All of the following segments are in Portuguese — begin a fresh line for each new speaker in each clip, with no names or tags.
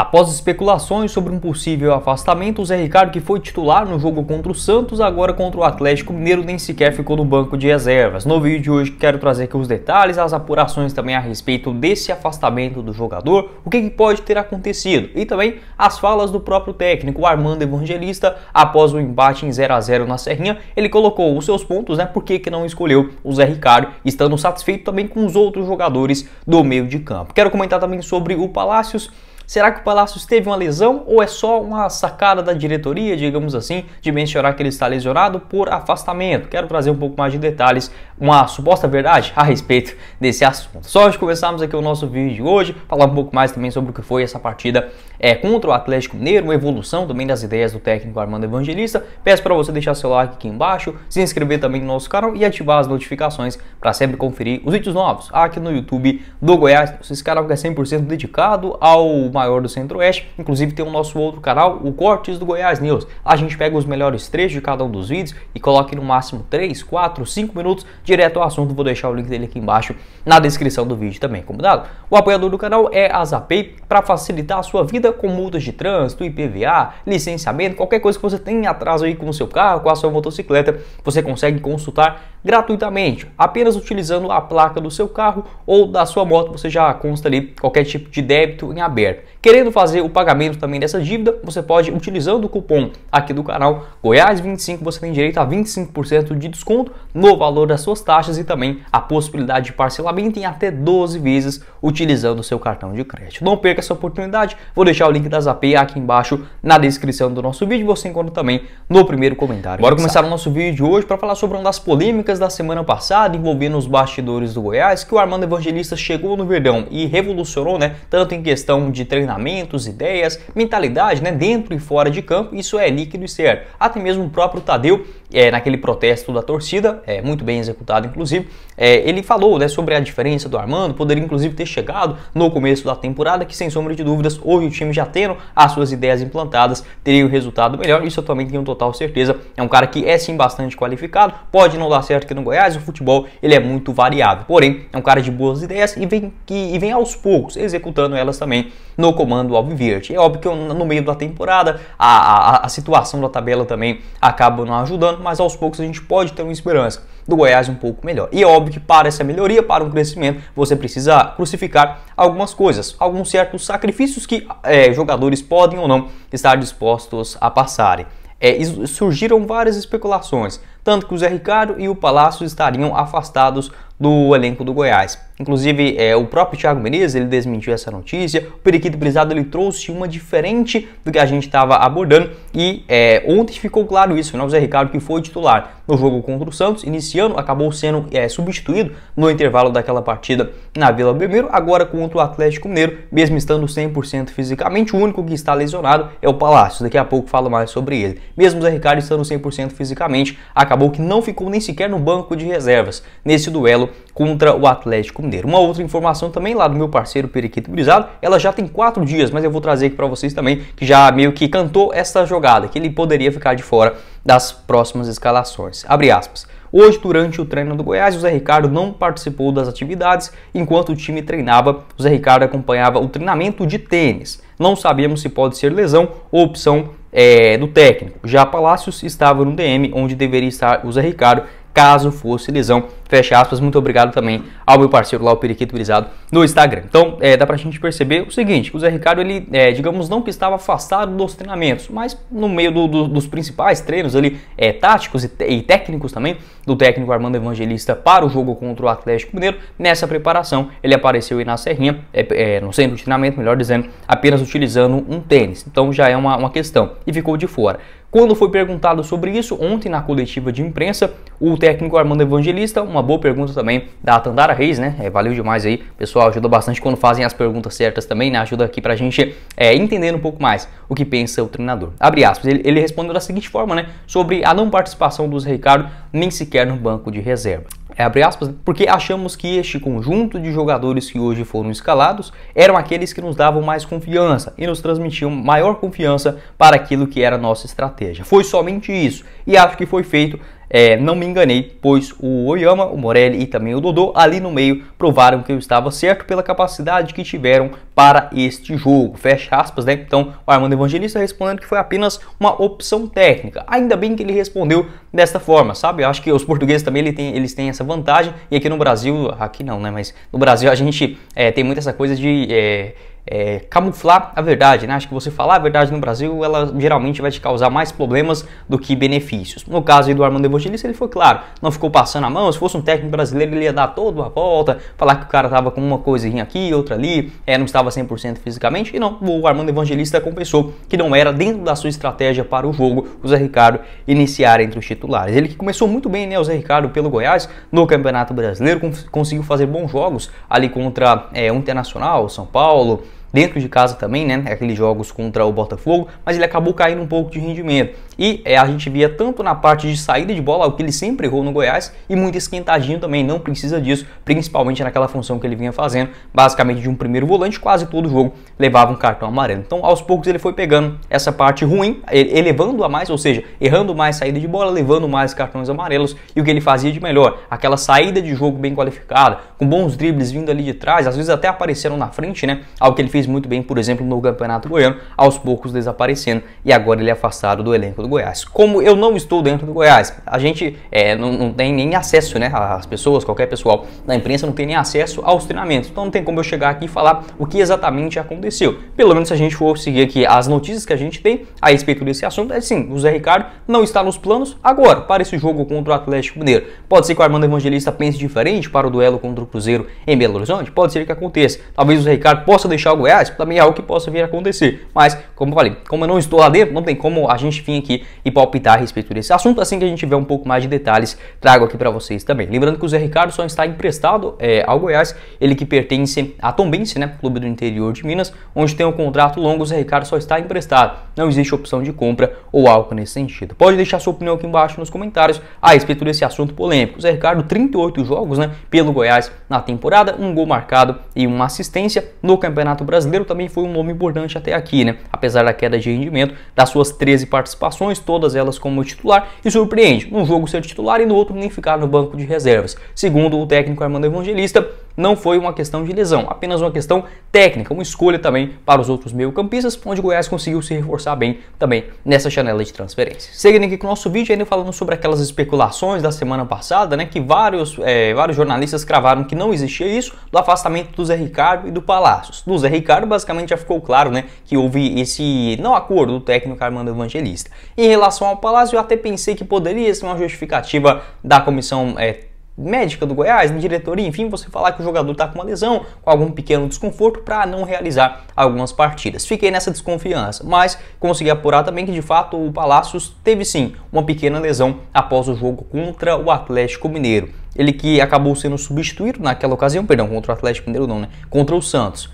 Após especulações sobre um possível afastamento, o Zé Ricardo, que foi titular no jogo contra o Santos, agora contra o Atlético Mineiro, nem sequer ficou no banco de reservas. No vídeo de hoje quero trazer aqui os detalhes, as apurações também a respeito desse afastamento do jogador, o que pode ter acontecido e também as falas do próprio técnico, o Armando Evangelista, após o embate em 0 a 0 na Serrinha. Ele colocou os seus pontos, por que não escolheu o Zé Ricardo, estando satisfeito também com os outros jogadores do meio de campo. Quero comentar também sobre o Palácios. Será que o Palácios teve uma lesão ou é só uma sacada da diretoria, digamos assim, de mencionar que ele está lesionado por afastamento? Quero trazer um pouco mais de detalhes, uma suposta verdade a respeito desse assunto. Só antes de começarmos aqui o nosso vídeo de hoje, falar um pouco mais também sobre o que foi essa partida contra o Atlético Mineiro, uma evolução também das ideias do técnico Armando Evangelista. Peço para você deixar seu like aqui embaixo, se inscrever também no nosso canal e ativar as notificações para sempre conferir os vídeos novos aqui no YouTube do Goiás. Esse canal que é 100% dedicado ao maior do Centro-Oeste. Inclusive tem o nosso outro canal, o Cortes do Goiás News. A gente pega os melhores trechos de cada um dos vídeos e coloca no máximo 3, 4, 5 minutos direto ao assunto. Vou deixar o link dele aqui embaixo na descrição do vídeo também, combinado? O apoiador do canal é a Zapay, para facilitar a sua vida com multas de trânsito, IPVA, licenciamento, qualquer coisa que você tenha atraso aí com o seu carro, com a sua motocicleta, você consegue consultar gratuitamente, apenas utilizando a placa do seu carro ou da sua moto. Você já consta ali qualquer tipo de débito em aberto. Querendo fazer o pagamento também dessa dívida, você pode, utilizando o cupom aqui do canal Goiás25, você tem direito a 25% de desconto no valor das suas taxas e também a possibilidade de parcelamento em até 12 vezes utilizando o seu cartão de crédito. Não perca essa oportunidade, vou deixar o link da Zapay aqui embaixo na descrição do nosso vídeo, você encontra também no primeiro comentário. Bora começar o nosso vídeo de hoje para falar sobre uma das polêmicas da semana passada envolvendo os bastidores do Goiás, que o Armando Evangelista chegou no Verdão e revolucionou, tanto em questão de treinamentos, ideias, mentalidade, dentro e fora de campo. Isso é líquido e certo. Até mesmo o próprio Tadeu, naquele protesto da torcida, muito bem executado inclusive, ele falou sobre a diferença do Armando, poderia inclusive ter chegado no começo da temporada, que sem sombra de dúvidas, hoje o time já tendo as suas ideias implantadas, teria um resultado melhor. Isso eu também tenho total certeza. É um cara que é sim bastante qualificado, pode não dar certo aqui no Goiás, o futebol ele é muito variável, porém é um cara de boas ideias e vem aos poucos executando elas também no comando alviverde. É óbvio que no meio da temporada a situação da tabela também acaba não ajudando, mas aos poucos a gente pode ter uma esperança do Goiás um pouco melhor. E é óbvio que para essa melhoria, para um crescimento, você precisa crucificar algumas coisas, alguns certos sacrifícios que jogadores podem ou não estar dispostos a passarem. Surgiram várias especulações, tanto que o Zé Ricardo e o Palácios estariam afastados do elenco do Goiás. Inclusive, o próprio Thiago Menezes, ele desmentiu essa notícia. O Periquito Brisado, ele trouxe uma diferente do que a gente estava abordando e ontem ficou claro isso, o Zé Ricardo, que foi titular no jogo contra o Santos, iniciando, acabou sendo substituído no intervalo daquela partida na Vila Belmiro. Agora contra o Atlético Mineiro, mesmo estando 100% fisicamente, o único que está lesionado é o Palácios. Daqui a pouco falo mais sobre ele. Mesmo o Zé Ricardo estando 100% fisicamente, acabou que não ficou nem sequer no banco de reservas nesse duelo contra o Atlético Mineiro. Uma outra informação também lá do meu parceiro Periquito Brisado, ela já tem 4 dias, mas eu vou trazer aqui para vocês também, que já meio que cantou essa jogada, que ele poderia ficar de fora das próximas escalações. Abre aspas. Hoje, durante o treino do Goiás, o Zé Ricardo não participou das atividades. Enquanto o time treinava, o Zé Ricardo acompanhava o treinamento de tênis. Não sabemos se pode ser lesão ou opção do técnico. Já Palácios estava no DM, onde deveria estar o Zé Ricardo, caso fosse lesão. Fecha aspas. Muito obrigado também ao meu parceiro lá, o Periquito Brisado, no Instagram. Então, dá pra gente perceber o seguinte, que o Zé Ricardo, ele, digamos, não que estava afastado dos treinamentos, mas no meio dos principais treinos ali, táticos e técnicos também, do técnico Armando Evangelista para o jogo contra o Atlético Mineiro. Nessa preparação, ele apareceu aí na Serrinha, no centro de treinamento, melhor dizendo, apenas utilizando um tênis. Então, já é uma questão. E ficou de fora. Quando foi perguntado sobre isso, ontem na coletiva de imprensa, o técnico Armando Evangelista, uma boa pergunta também da Tandara Reis, valeu demais aí, pessoal, ajuda bastante quando fazem as perguntas certas também, ajuda aqui pra gente entender um pouco mais o que pensa o treinador. Abre aspas, ele respondeu da seguinte forma, sobre a não participação do Zé Ricardo, nem sequer no banco de reserva. Abre aspas, porque achamos que este conjunto de jogadores que hoje foram escalados eram aqueles que nos davam mais confiança e nos transmitiam maior confiança para aquilo que era a nossa estratégia. Foi somente isso e acho que foi feito não me enganei, pois o Oyama, o Morelli e também o Dodô ali no meio provaram que eu estava certo pela capacidade que tiveram para este jogo, fecha aspas, né? Então o Armando Evangelista respondendo que foi apenas uma opção técnica. Ainda bem que ele respondeu desta forma, sabe? Eu acho que os portugueses também eles têm essa vantagem, e aqui no Brasil, aqui não, né? Mas no Brasil a gente tem muito essa coisa de camuflar a verdade, né? Acho que você falar a verdade no Brasil, ela geralmente vai te causar mais problemas do que benefícios. No caso aí do Armando Evangelista, ele foi claro, não ficou passando a mão. Se fosse um técnico brasileiro, ele ia dar toda uma volta, falar que o cara tava com uma coisinha aqui, outra ali, não estava 100% fisicamente, e não, o Armando Evangelista compensou que não era dentro da sua estratégia para o jogo o Zé Ricardo iniciar entre os titulares. Ele que começou muito bem, né, o Zé Ricardo pelo Goiás no Campeonato Brasileiro, conseguiu fazer bons jogos ali contra o Internacional, São Paulo, dentro de casa também, né, aqueles jogos contra o Botafogo, mas ele acabou caindo um pouco de rendimento. E a gente via tanto na parte de saída de bola, o que ele sempre errou no Goiás, e muito esquentadinho também, não precisa disso, principalmente naquela função que ele vinha fazendo, basicamente de um primeiro volante, quase todo jogo levava um cartão amarelo. Então, aos poucos ele foi pegando essa parte ruim, elevando a mais, ou seja, errando mais saída de bola, levando mais cartões amarelos, e o que ele fazia de melhor, aquela saída de jogo bem qualificada, com bons dribles vindo ali de trás, às vezes até apareceram na frente, né, algo que ele fez muito bem, por exemplo, no Campeonato Goiano, aos poucos desaparecendo, e agora ele é afastado do elenco do Goiás. Como eu não estou dentro do Goiás, a gente não tem nem acesso, né, as pessoas, qualquer pessoal da imprensa não tem nem acesso aos treinamentos, então não tem como eu chegar aqui e falar o que exatamente aconteceu. Pelo menos se a gente for seguir aqui as notícias que a gente tem a respeito desse assunto, sim, o Zé Ricardo não está nos planos agora para esse jogo contra o Atlético Mineiro. Pode ser que o Armando Evangelista pense diferente para o duelo contra o Cruzeiro em Belo Horizonte, pode ser que aconteça. Talvez o Zé Ricardo possa deixar o Goiás, também é algo que possa vir a acontecer, mas como eu falei, como eu não estou lá dentro, não tem como a gente vir aqui e palpitar a respeito desse assunto. Assim que a gente tiver um pouco mais de detalhes, trago aqui para vocês também. Lembrando que o Zé Ricardo só está emprestado ao Goiás, ele que pertence a Tombense, né, clube do interior de Minas, onde tem um contrato longo. O Zé Ricardo só está emprestado, não existe opção de compra ou algo nesse sentido. Pode deixar sua opinião aqui embaixo nos comentários a respeito desse assunto polêmico. O Zé Ricardo, 38 jogos, né, pelo Goiás na temporada, um gol marcado e uma assistência no Campeonato Brasileiro, também foi um nome importante até aqui, né, apesar da queda de rendimento das suas 13 participações, todas elas como titular, e surpreende, num jogo ser titular e no outro nem ficar no banco de reservas. Segundo o técnico Armando Evangelista, não foi uma questão de lesão, apenas uma questão técnica, uma escolha também para os outros meio-campistas, onde o Goiás conseguiu se reforçar bem também nessa janela de transferência. Seguindo aqui com o nosso vídeo, ainda falando sobre aquelas especulações da semana passada, né, que vários jornalistas cravaram que não existia isso, do afastamento do Zé Ricardo e do Palácios. Do Zé Ricardo, basicamente já ficou claro, né, que houve esse não acordo do técnico Armando Evangelista. Em relação ao Palácio, eu até pensei que poderia ser uma justificativa da comissão médica do Goiás, na diretoria, enfim, você falar que o jogador está com uma lesão, com algum pequeno desconforto para não realizar algumas partidas. Fiquei nessa desconfiança, mas consegui apurar também que de fato o Palácios teve sim uma pequena lesão após o jogo contra o Atlético Mineiro. Ele que acabou sendo substituído naquela ocasião, perdão, contra o Atlético Mineiro não, né? Contra o Santos.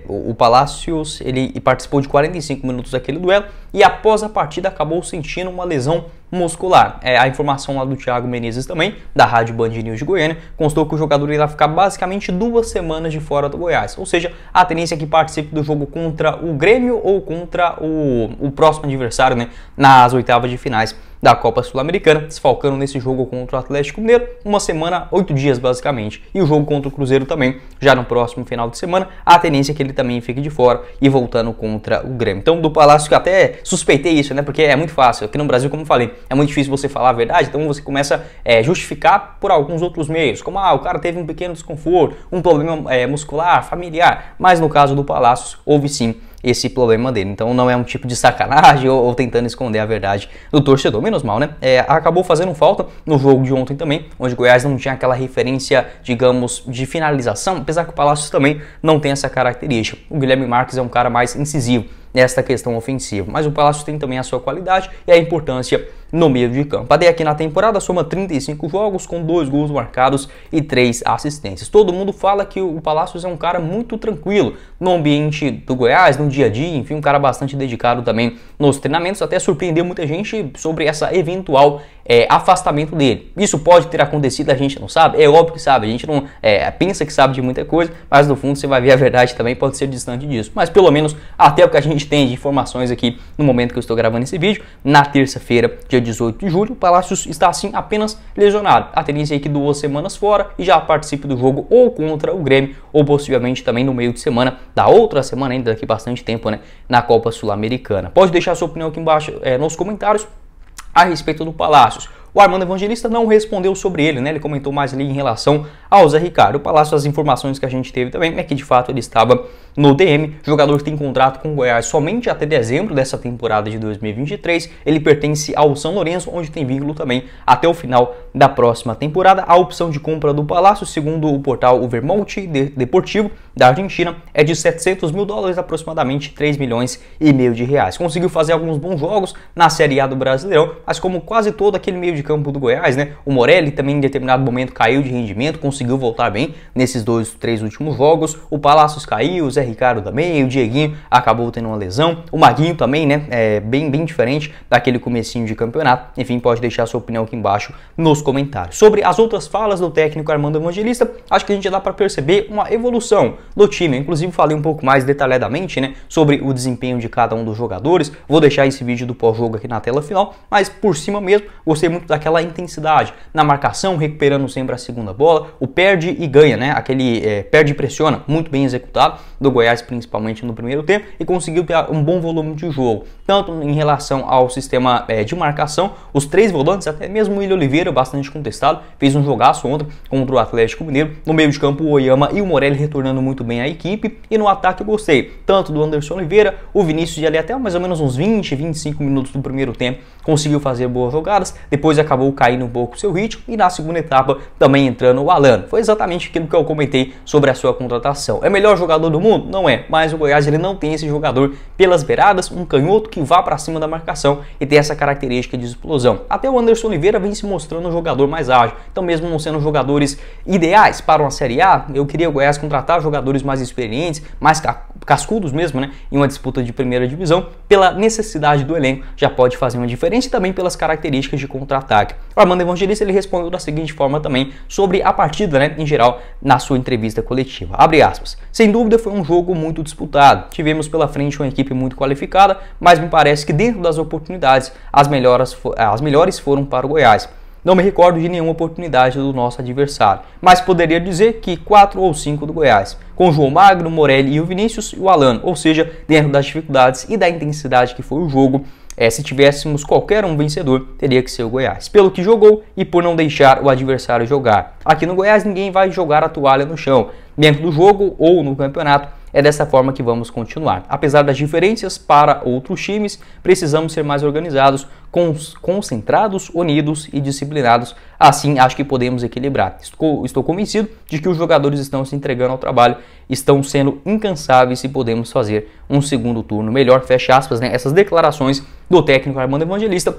O Palácios, ele participou de 45 minutos daquele duelo e após a partida acabou sentindo uma lesão muscular. A informação lá do Thiago Menezes também, da Rádio Band News de Goiânia, constou que o jogador irá ficar basicamente 2 semanas de fora do Goiás. Ou seja, a tendência é que participe do jogo contra o Grêmio ou contra o próximo adversário, né, nas oitavas de finais da Copa Sul-Americana, desfalcando nesse jogo contra o Atlético Mineiro, 1 semana, 8 dias basicamente. E o jogo contra o Cruzeiro também, já no próximo final de semana, a tendência é que ele também fique de fora e voltando contra o Grêmio. Então, do Palácio, que até suspeitei isso, né, porque é muito fácil. Aqui no Brasil, como falei, é muito difícil você falar a verdade, então você começa a justificar por alguns outros meios, como o cara teve um pequeno desconforto, um problema muscular, familiar, mas no caso do Palácios, houve sim esse problema dele. Então não é um tipo de sacanagem ou tentando esconder a verdade do torcedor. Menos mal, né? Acabou fazendo falta no jogo de ontem também, onde o Goiás não tinha aquela referência, digamos, de finalização, apesar que o Palácios também não tem essa característica. O Guilherme Marques é um cara mais incisivo nesta questão ofensiva, mas o Palácio tem também a sua qualidade e a importância no meio de campo. Até aqui na temporada soma 35 jogos com 2 gols marcados e 3 assistências. Todo mundo fala que o Palácios é um cara muito tranquilo no ambiente do Goiás, no dia a dia, enfim, um cara bastante dedicado também nos treinamentos, até surpreendeu muita gente sobre essa eventual afastamento dele. Isso pode ter acontecido, a gente não sabe? É óbvio que sabe, a gente não pensa que sabe de muita coisa, mas no fundo você vai ver a verdade também, pode ser distante disso. Mas pelo menos até o que a gente tem de informações aqui no momento que eu estou gravando esse vídeo, na terça-feira, dia 18 de julho, o Palácios está assim apenas lesionado. A tendência é que 2 semanas fora e já participe do jogo ou contra o Grêmio ou possivelmente também no meio de semana da outra semana, ainda daqui bastante tempo, né, na Copa Sul-Americana. Pode deixar sua opinião aqui embaixo nos comentários a respeito do Palácios. O Armando Evangelista não respondeu sobre ele, né? Ele comentou mais ali em relação ao Zé Ricardo. O Palácio, as informações que a gente teve também é que de fato ele estava no DM, jogador que tem contrato com o Goiás somente até dezembro dessa temporada de 2023. Ele pertence ao São Lourenço, onde tem vínculo também até o final da próxima temporada. A opção de compra do Palácio, segundo o portal Vermonte Deportivo da Argentina, é de 700 mil dólares, aproximadamente 3 milhões e meio de reais. Conseguiu fazer alguns bons jogos na Série A do Brasileirão, mas como quase todo aquele meio de campo do Goiás, né? O Morelli também em determinado momento caiu de rendimento, conseguiu voltar bem nesses 3 últimos jogos. O Palácios caiu, o Zé Ricardo também, o Dieguinho acabou tendo uma lesão, o Maguinho também, né? Bem diferente daquele comecinho de campeonato. Enfim, pode deixar sua opinião aqui embaixo nos comentários. Sobre as outras falas do técnico Armando Evangelista, acho que a gente já dá para perceber uma evolução do time. Eu, inclusive, falei um pouco mais detalhadamente, né, sobre o desempenho de cada um dos jogadores. Vou deixar esse vídeo do pós-jogo aqui na tela final, mas por cima mesmo, gostei muito daquela intensidade na marcação, recuperando sempre a segunda bola, o perde e ganha, né? Aquele perde e pressiona, muito bem executado do Goiás, principalmente no primeiro tempo, e conseguiu ter um bom volume de jogo, tanto em relação ao sistema de marcação, os 3 volantes, até mesmo o Willian Oliveira, bastante contestado, fez um jogaço ontem contra o Atlético Mineiro, no meio de campo o Oyama e o Morelli retornando muito bem à equipe, e no ataque eu gostei, tanto do Anderson Oliveira, o Vinícius de ali até mais ou menos uns 20, 25 minutos do primeiro tempo, conseguiu fazer boas jogadas, depois acabou caindo um pouco o seu ritmo, e na segunda etapa também entrando o Alan. Foi exatamente aquilo que eu comentei sobre a sua contratação. É o melhor jogador do mundo? Não é, mas o Goiás ele não tem esse jogador pelas beiradas, um canhoto que vá para cima da marcação e tem essa característica de explosão. Até o Anderson Oliveira vem se mostrando um jogador mais ágil, então mesmo não sendo jogadores ideais para uma Série A, eu queria o Goiás contratar jogadores mais experientes, mais cascudos mesmo, né, em uma disputa de primeira divisão, pela necessidade do elenco, já pode fazer uma diferença e também pelas características de contra-ataque. O Armando Evangelista ele respondeu da seguinte forma também sobre a partida, né, em geral, na sua entrevista coletiva. Abre aspas. Sem dúvida foi um jogo muito disputado. Tivemos pela frente uma equipe muito qualificada, mas me parece que dentro das oportunidades as melhores foram para o Goiás. Não me recordo de nenhuma oportunidade do nosso adversário, mas poderia dizer que 4 ou 5 do Goiás, com o João Magno, Morelli e o Vinícius e o Alan, ou seja, dentro das dificuldades e da intensidade que foi o jogo, se tivéssemos qualquer um vencedor, teria que ser o Goiás, pelo que jogou e por não deixar o adversário jogar. Aqui no Goiás ninguém vai jogar a toalha no chão, dentro do jogo ou no campeonato. É dessa forma que vamos continuar. Apesar das diferenças para outros times, precisamos ser mais organizados, concentrados, unidos e disciplinados. Assim, acho que podemos equilibrar. Estou convencido de que os jogadores estão se entregando ao trabalho, estão sendo incansáveis e podemos fazer um segundo turno melhor. Fecha aspas, né? Essas declarações do técnico Armando Evangelista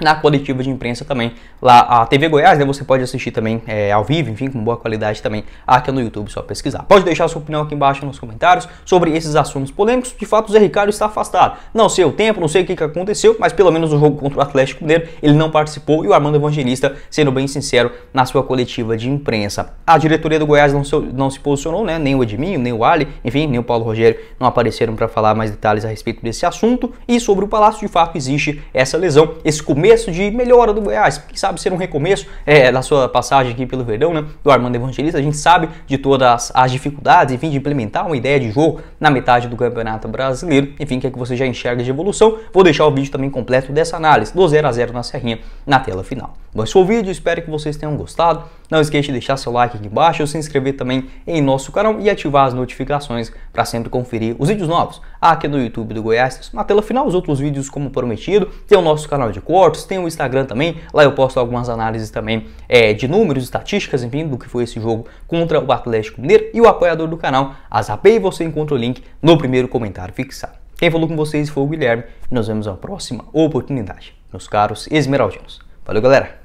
na coletiva de imprensa também, lá a TV Goiás, né, você pode assistir também ao vivo, enfim, com boa qualidade também aqui no YouTube, só pesquisar. Pode deixar sua opinião aqui embaixo nos comentários sobre esses assuntos polêmicos. De fato, o Zé Ricardo está afastado. Não sei o tempo, não sei o que aconteceu, mas pelo menos no jogo contra o Atlético Mineiro ele não participou, e o Armando Evangelista, sendo bem sincero, na sua coletiva de imprensa. A diretoria do Goiás não se posicionou, né, nem o Edminho, nem o Ali, enfim, nem o Paulo Rogério não apareceram para falar mais detalhes a respeito desse assunto. E sobre o Palácio, de fato, existe essa lesão, esse começo de melhora do Goiás, quem sabe ser um recomeço da sua passagem aqui pelo Verdão, né, do Armando Evangelista. A gente sabe de todas as dificuldades, enfim, de implementar uma ideia de jogo na metade do Campeonato Brasileiro, enfim, que é que você já enxerga de evolução. Vou deixar o vídeo também completo dessa análise do 0 a 0 na Serrinha na tela final. Bom, esse foi o vídeo, espero que vocês tenham gostado. Não esqueça de deixar seu like aqui embaixo, se inscrever também em nosso canal e ativar as notificações para sempre conferir os vídeos novos aqui no YouTube do Goiás. Na tela final, os outros vídeos como prometido, tem o nosso canal de cortes, tem o Instagram também, lá eu posto algumas análises também de números, estatísticas, enfim, do que foi esse jogo contra o Atlético Mineiro, e o apoiador do canal, a Zapay, você encontra o link no primeiro comentário fixado. Quem falou com vocês foi o Guilherme, e nos vemos na próxima oportunidade, meus caros esmeraldinos. Valeu, galera!